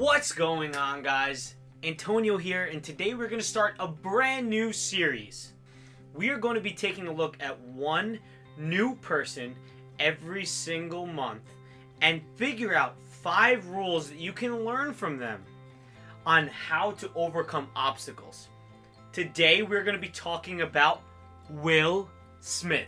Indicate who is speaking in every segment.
Speaker 1: What's going on, guys? Antonio here, and today we're going to start a brand new series. We are going to be taking a look at one new person every single month and figure out 5 rules that you can learn from them on how to overcome obstacles. Today we're going to be talking about Will Smith.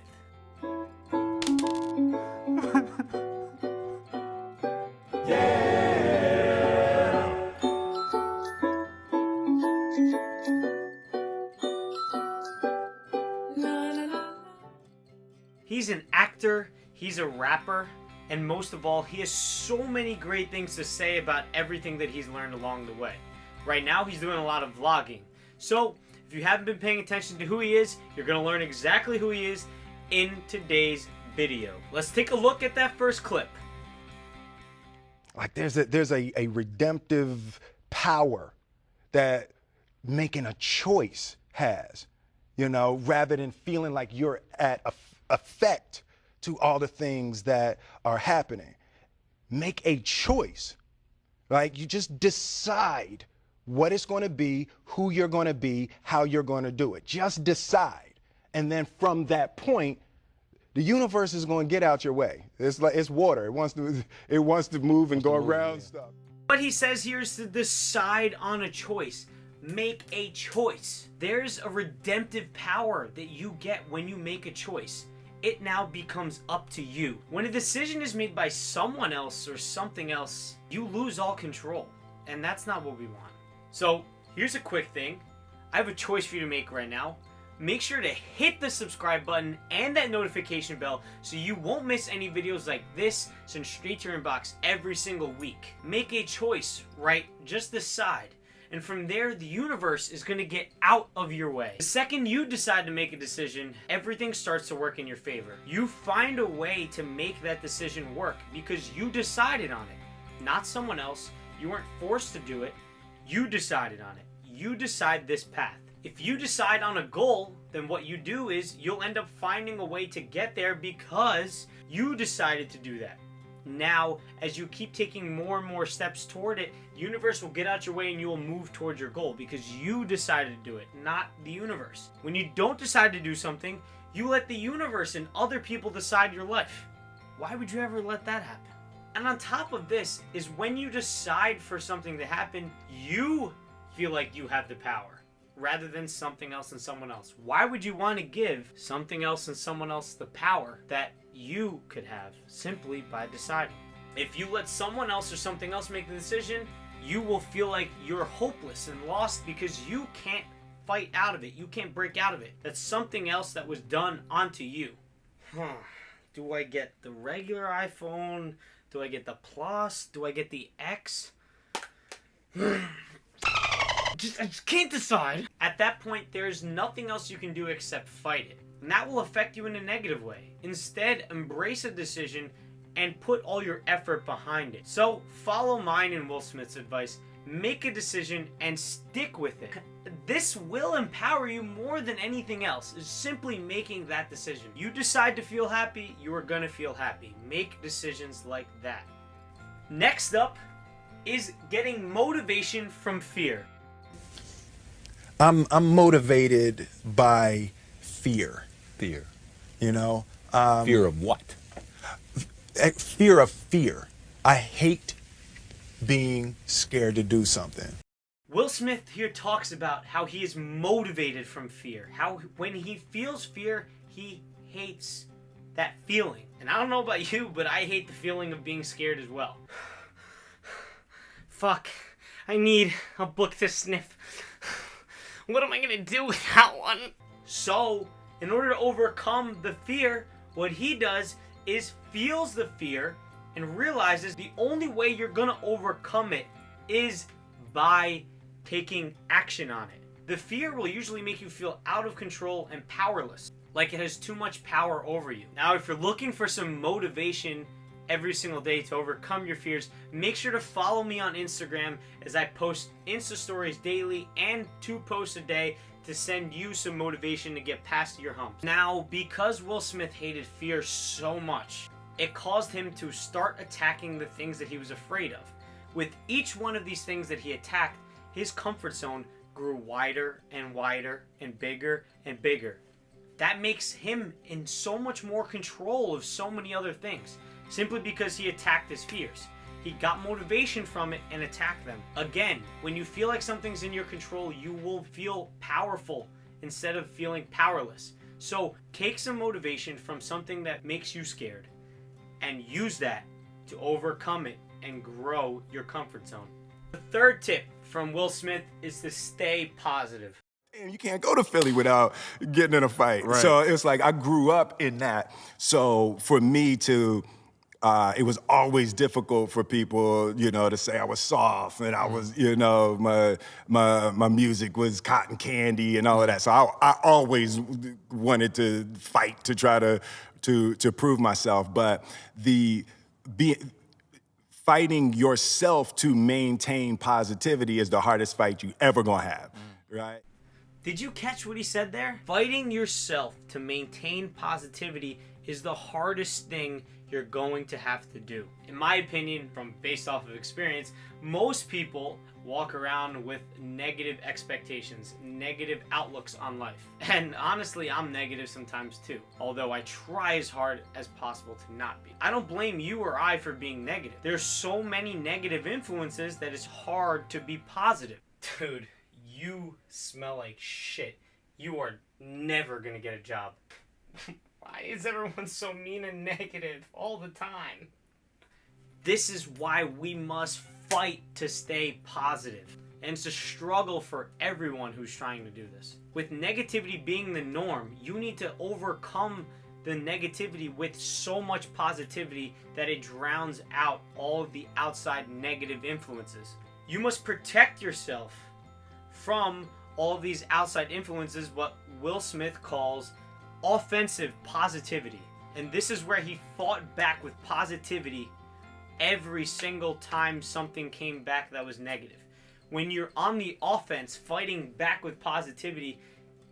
Speaker 1: He's an actor, he's a rapper, and most of all, he has so many great things to say about everything that he's learned along the way. Right now, he's doing a lot of vlogging. So, if you haven't been paying attention to who he is, you're going to learn exactly who he is in today's video. Let's take a look at that first clip.
Speaker 2: Like there's a redemptive power that making a choice has, you know, rather than feeling like you're at effect to all the things that are happening. Make a choice. Like you just decide what it's going to be, who you're going to be, how you're going to do it. Just decide. And then from that point, the universe is going to get out your way. It's like it's water. It wants to move and go around stuff.
Speaker 1: What he says here is to decide on a choice. Make a choice. There's a redemptive power that you get when you make a choice. It now becomes up to you. When a decision is made by someone else or something else, you lose all control. And that's not what we want. So, here's a quick thing. I have a choice for you to make right now. Make sure to hit the subscribe button and that notification bell so you won't miss any videos like this sent straight to your inbox every single week. Make a choice, right? Just decide. And from there, the universe is going to get out of your way. The second you decide to make a decision, everything starts to work in your favor. You find a way to make that decision work because you decided on it. Not someone else. You weren't forced to do it. You decided on it. You decide this path. If you decide on a goal, then what you do is you'll end up finding a way to get there because you decided to do that. Now, as you keep taking more and more steps toward it, the universe will get out your way and you will move towards your goal because you decided to do it, not the universe. When you don't decide to do something, you let the universe and other people decide your life. Why would you ever let that happen? And on top of this is when you decide for something to happen, you feel like you have the power rather than something else and someone else. Why would you want to give something else and someone else the power that you could have simply by deciding? If you let someone else or something else make the decision, you will feel like you're hopeless and lost because you can't fight out of it. You can't break out of it. That's something else that was done onto you. Do I get the regular iPhone? Do I get the Plus? Do I get the X? I just can't decide. At that point, there's nothing else you can do except fight it. And that will affect you in a negative way. Instead, embrace a decision and put all your effort behind it. So, follow mine and Will Smith's advice. Make a decision and stick with it. This will empower you more than anything else. Is simply making that decision. You decide to feel happy, you are gonna feel happy. Make decisions like that. Next up is getting motivation from fear.
Speaker 2: I'm motivated by fear.
Speaker 3: Fear.
Speaker 2: You know?
Speaker 3: Fear of what?
Speaker 2: Fear of fear. I hate being scared to do something.
Speaker 1: Will Smith here talks about how he is motivated from fear. How when he feels fear, he hates that feeling. And I don't know about you, but I hate the feeling of being scared as well. Fuck. I need a book to sniff. What am I gonna do without one? So, in order to overcome the fear, what he does is feels the fear and realizes the only way you're gonna overcome it is by taking action on it. The fear will usually make you feel out of control and powerless, like it has too much power over you. Now, if you're looking for some motivation every single day to overcome your fears, make sure to follow me on Instagram as I post Insta stories daily and 2 posts a day to send you some motivation to get past your humps. Now, because Will Smith hated fear so much, it caused him to start attacking the things that he was afraid of. With each one of these things that he attacked, his comfort zone grew wider and wider and bigger and bigger. That makes him in so much more control of so many other things, simply because he attacked his fears. He got motivation from it and attacked them. Again, when you feel like something's in your control, you will feel powerful instead of feeling powerless. So take some motivation from something that makes you scared and use that to overcome it and grow your comfort zone. The third tip from Will Smith is to stay positive.
Speaker 2: And you can't go to Philly without getting in a fight.
Speaker 3: Right.
Speaker 2: So it's like I grew up in that. So for me to, it was always difficult for people, to say I was soft and I was, my music was cotton candy and all of that. So I always wanted to fight to try to prove myself. But fighting yourself to maintain positivity is the hardest fight you ever gonna have, right?
Speaker 1: Did you catch what he said there? Fighting yourself to maintain positivity is the hardest thing you're going to have to do. In my opinion, based off of experience, most people walk around with negative expectations, negative outlooks on life. And honestly, I'm negative sometimes too, although I try as hard as possible to not be. I don't blame you or I for being negative. There's so many negative influences that it's hard to be positive. Dude, you smell like shit. You are never gonna get a job. Why is everyone so mean and negative all the time? This is why we must fight to stay positive. And it's a struggle for everyone who's trying to do this. With negativity being the norm, you need to overcome the negativity with so much positivity that it drowns out all of the outside negative influences. You must protect yourself from all of these outside influences, what Will Smith calls offensive positivity. And this is where he fought back with positivity every single time something came back that was negative. When you're on the offense fighting back with positivity,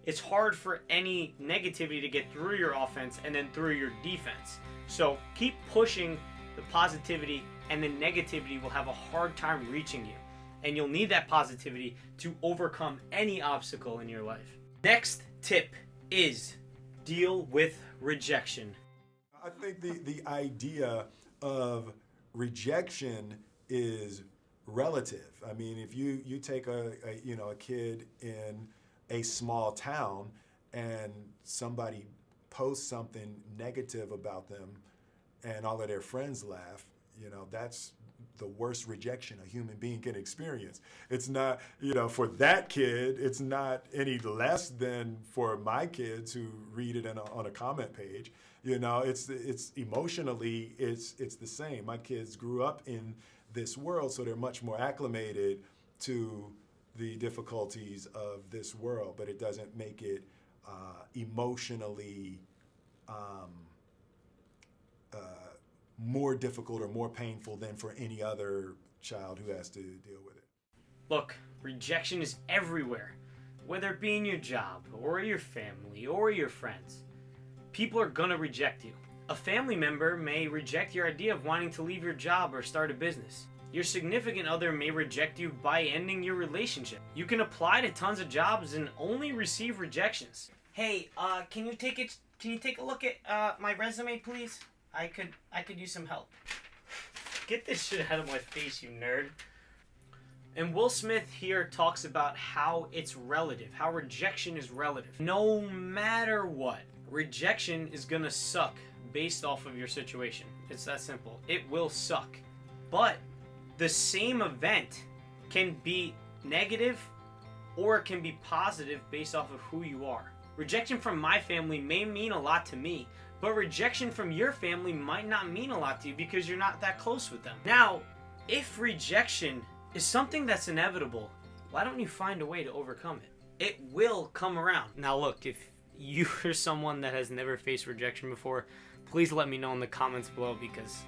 Speaker 1: it's hard for any negativity to get through your offense and then through your defense. So keep pushing the positivity, and the negativity will have a hard time reaching you. And you'll need that positivity to overcome any obstacle in your life. Next tip is deal with rejection.
Speaker 2: I think the idea of rejection is relative. I mean, if you take a kid in a small town and somebody posts something negative about them and all of their friends laugh, that's the worst rejection a human being can experience. It's not, for that kid, it's not any less than for my kids who read it on a comment page. It's emotionally, it's the same. My kids grew up in this world, so they're much more acclimated to the difficulties of this world, but it doesn't make it emotionally more difficult or more painful than for any other child who has to deal with it.
Speaker 1: Look, rejection is everywhere, whether it be in your job or your family or your friends. People are gonna reject you. A family member may reject your idea of wanting to leave your job or start a business. Your significant other may reject you by ending your relationship. You can apply to tons of jobs and only receive rejections. Hey, can you take a look at my resume, please? I could use some help. Get this shit out of my face, you nerd. And Will Smith here talks about how it's relative, how rejection is relative. No matter what, rejection is gonna suck based off of your situation. It's that simple. It will suck. But the same event can be negative or it can be positive based off of who you are. Rejection from my family may mean a lot to me, but rejection from your family might not mean a lot to you because you're not that close with them. Now, if rejection is something that's inevitable, why don't you find a way to overcome it? It will come around. Now look, if you are someone that has never faced rejection before, please let me know in the comments below because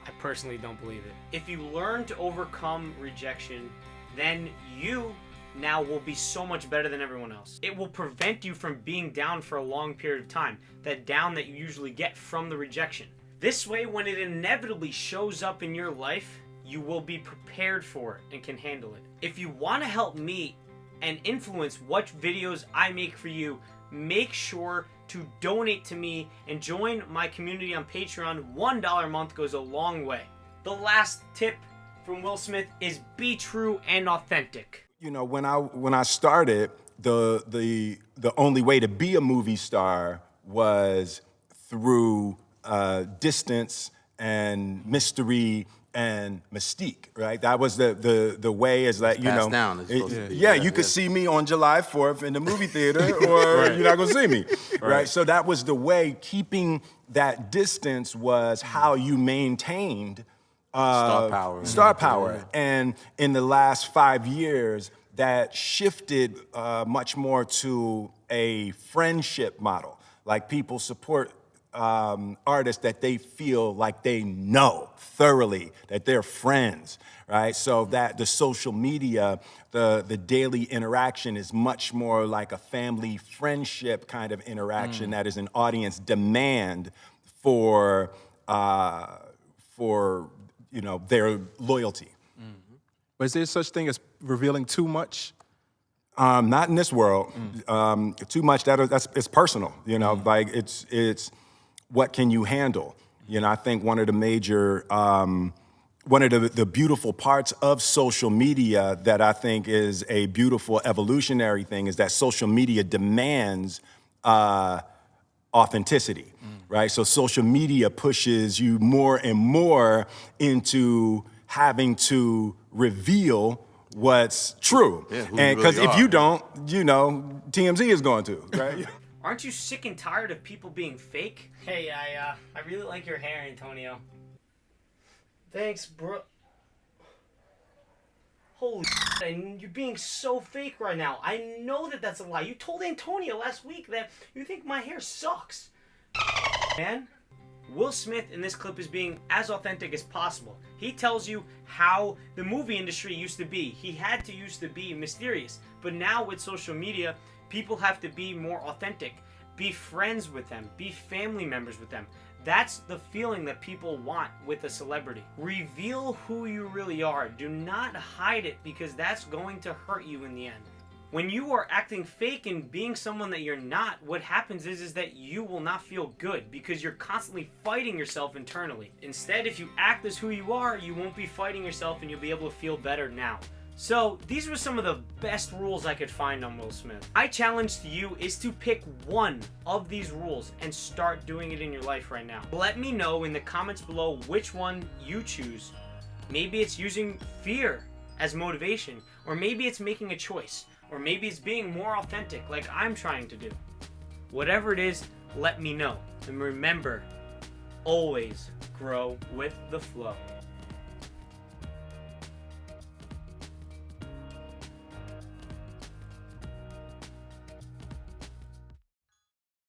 Speaker 1: I personally don't believe it. If you learn to overcome rejection, then you now will be so much better than everyone else. It will prevent you from being down for a long period of time, that down that you usually get from the rejection. This way, when it inevitably shows up in your life, you will be prepared for it and can handle it. If you want to help me and influence what videos I make for you, make sure to donate to me and join my community on Patreon. $1 a month goes a long way. The last tip from Will Smith is be true and authentic.
Speaker 3: You know, when I started, the only way to be a movie star was through distance and mystery and mystique, right? That was the way, is that, you know,
Speaker 4: down, it's supposed to be.
Speaker 3: yeah, you could see me on July 4th in the movie theater, or you're not gonna see me, right? So that was the way. Keeping that distance was how you maintained
Speaker 4: Star power.
Speaker 3: Star power. And in the last 5 years, that shifted much more to a friendship model. Like, people support artists that they feel like they know thoroughly, that they're friends, right? So that the social media, the daily interaction is much more like a family friendship kind of interaction that is an audience demand for you know, their loyalty.
Speaker 5: But is there such thing as revealing too much?
Speaker 3: Not in this world. Too much, that's it's personal, you know, like it's what can you handle? You know, I think one of the major, one of the beautiful parts of social media that I think is a beautiful evolutionary thing is that social media demands authenticity, right? So social media pushes you more and more into having to reveal what's true.
Speaker 4: Yeah, who you
Speaker 3: and because
Speaker 4: really
Speaker 3: if
Speaker 4: are.
Speaker 3: you don't, you know, TMZ is going to, right?
Speaker 1: Aren't you sick and tired of people being fake? Hey, I really like your hair, Antonio. Thanks, bro. Holy shit, and you're being so fake right now. I know that that's a lie. You told Antonio last week that you think my hair sucks. Man, Will Smith in this clip is being as authentic as possible. He tells you how the movie industry used to be. He had to used to be mysterious. But now with social media, people have to be more authentic. Be friends with them. Be family members with them. That's the feeling that people want with a celebrity. Reveal who you really are. Do not hide it, because that's going to hurt you in the end. When you are acting fake and being someone that you're not, what happens is that you will not feel good, because you're constantly fighting yourself internally. Instead, if you act as who you are, you won't be fighting yourself and you'll be able to feel better now. So these were some of the best rules I could find on Will Smith. My challenge to you is to pick one of these rules and start doing it in your life right now. Let me know in the comments below which one you choose. Maybe it's using fear as motivation, or maybe it's making a choice, or maybe it's being more authentic like I'm trying to do. Whatever it is, let me know. And remember, always grow with the flow.